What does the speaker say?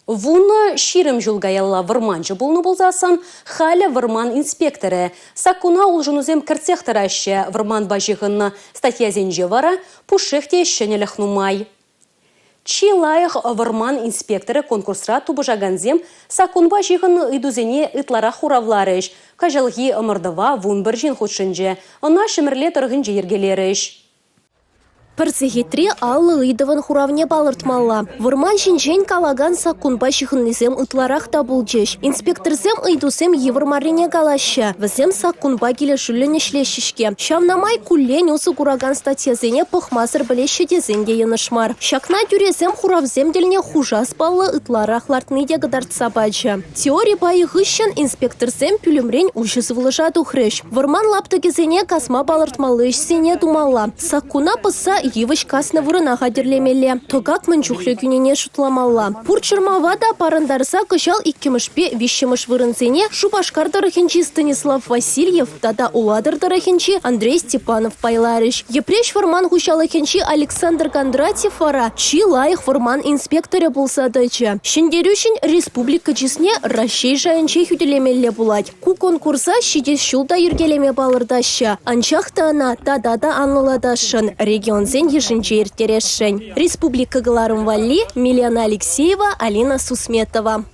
Вуна ширым julgaялла вырманчы болны болзасан, халя вырман инспекторы. Сакуна улжынузем кірцехтараще вырман бажығынны статьязенже вара пушехте шенелях нумай. Чилаях вырман инспекторы конкурсра тубыжаганзем сакун бажығынны идузене ытлара хуравларыш. Кажалги ымырдыва вун біржен худшынже, она шымірле тұрғынже ергелеріш. Перцегитри аллы ыйдыван хуравне балыртмалла. Вырман шинчен калаган сакунба шихыннизем ытларах табулчеш. Инспекторзем ыйдусем евырмарине галаща. Візем сакунба келешуліне шлешішке. Шамнамай куллен усы кураган статьязене похмасыр білеші дезенге енышмар. Шакна дюрезем хуравзем деліне хужас баллы ытларах лартныйде гадартса бача. Теория байы гыщен инспекторзем пюлемрен ушыз вылыжа тухрыш. Вырман лаптыгезене касма балыртмалыш сене думалла. Сакуна пыса Евыш касны вырына хадерлемелле. Тогак мынчухле күнене шутламалла. Пурчырмавада парандарса кышал иккемышпе вещемыш вырынсене шупашкардарахенчи Станислав Васильев, тада уладардарахенчи Андрей Степанов пайларыш. Епреш вырман хушалахенчи Александр Кондратьев вара, чи лайых вырман инспекторы булса дача. Шендерюшин республика чесне Рашей жайынче хюделемелле булать. Ку конкурса шидес шулда ергелеме балырдаща. Анчахта ана тадада анладашын. Регион ешінче ертерешін. Республика Галарым Валли, Милена Алексеева, Алина Сусметова.